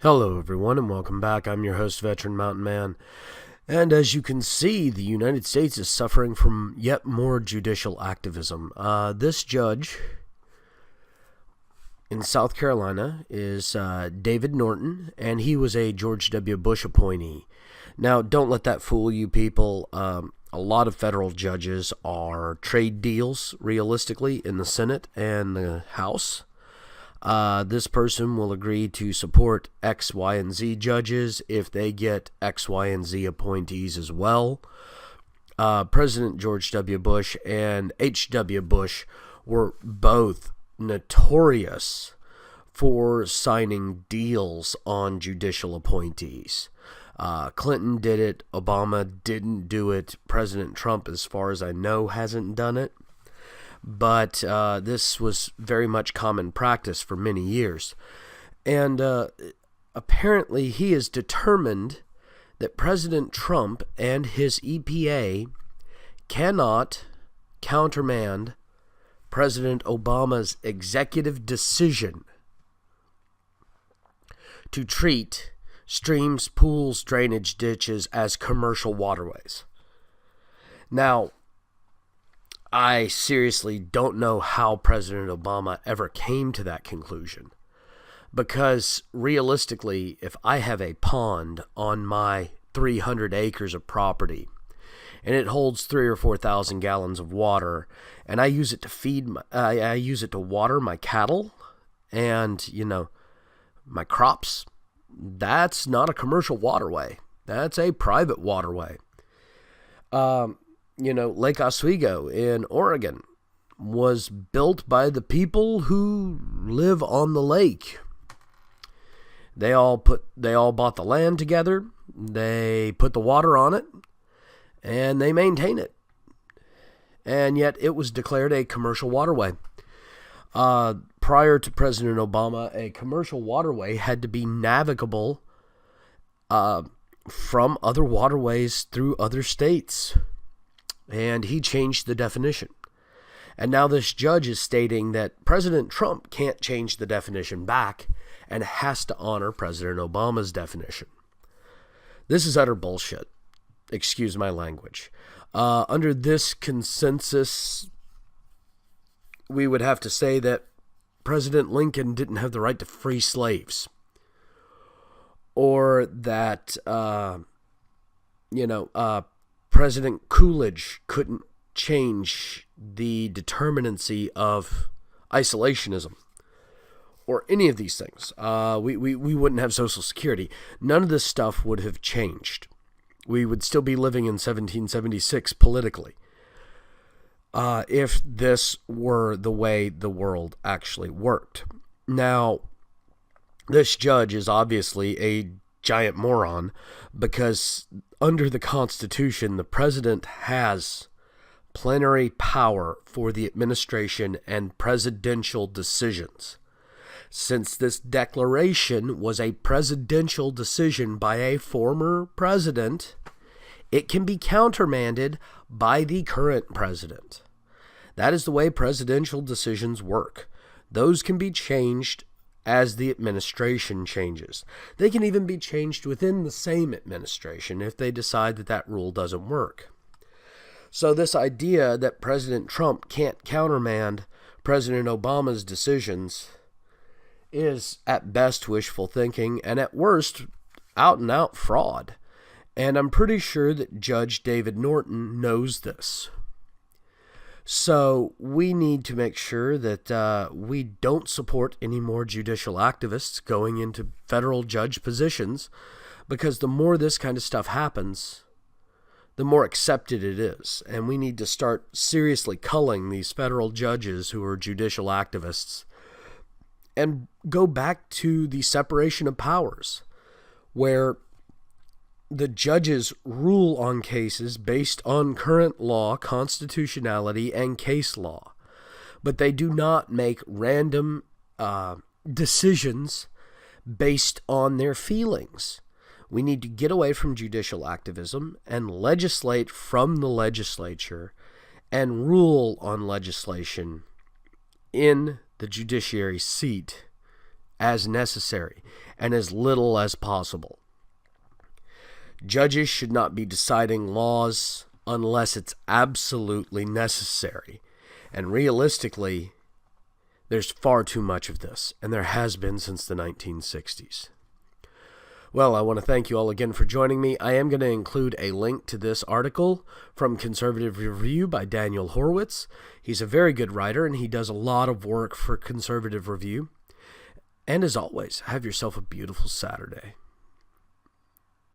Hello everyone and welcome back. I'm your host, Veteran Mountain Man. And as you can see, the United States is suffering from yet more judicial activism. This judge in South Carolina is David Norton, and he was a George W. Bush appointee. Now, don't let that fool you people. A lot of federal judges are trade deals, realistically, in the Senate and the House. This person will agree to support X, Y, and Z judges if they get X, Y, and Z appointees as well. President George W. Bush and H.W. Bush were both notorious for signing deals on judicial appointees. Clinton did it. Obama didn't do it. President Trump, as far as I know, hasn't done it. But this was very much common practice for many years. And apparently he is determined that President Trump and his EPA cannot countermand President Obama's executive decision to treat streams, pools, drainage ditches as commercial waterways. Now, I seriously don't know how President Obama ever came to that conclusion. Because realistically, if I have a pond on my 300 acres of property and it holds 3,000 or 4,000 gallons of water, and I use it to I use it to water my cattle and, my crops, that's not a commercial waterway. That's a private waterway. Lake Oswego in Oregon was built by the people who live on the lake. They all bought the land together, they put the water on it, and they maintain it. And yet it was declared a commercial waterway. Prior to President Obama, a commercial waterway had to be navigable from other waterways through other states. And he changed the definition. And now this judge is stating that President Trump can't change the definition back and has to honor President Obama's definition. This is utter bullshit. Excuse my language. Under this consensus, we would have to say that President Lincoln didn't have the right to free slaves. Or that, President Coolidge couldn't change the determinacy of isolationism or any of these things. We wouldn't have Social Security. None of this stuff would have changed. We would still be living in 1776 politically if this were the way the world actually worked. Now, this judge is obviously a giant moron because under the Constitution, the president has plenary power for the administration and presidential decisions. Since this declaration was a presidential decision by a former president, it can be countermanded by the current president. That is the way presidential decisions work. Those can be changed as the administration changes. They can even be changed within the same administration if they decide that that rule doesn't work. So this idea that President Trump can't countermand President Obama's decisions is at best wishful thinking and at worst out and out fraud. And I'm pretty sure that Judge David Norton knows this. So we need to make sure that we don't support any more judicial activists going into federal judge positions, because the more this kind of stuff happens, the more accepted it is. And we need to start seriously culling these federal judges who are judicial activists and go back to the separation of powers, where the judges rule on cases based on current law, constitutionality, and case law. But they do not make random decisions based on their feelings. We need to get away from judicial activism and legislate from the legislature and rule on legislation in the judiciary seat as necessary and as little as possible. Judges should not be deciding laws unless it's absolutely necessary. And realistically, there's far too much of this, and there has been since the 1960s. Well, I want to thank you all again for joining me. I am going to include a link to this article from Conservative Review by Daniel Horowitz. He's a very good writer, and he does a lot of work for Conservative Review. And as always, have yourself a beautiful Saturday.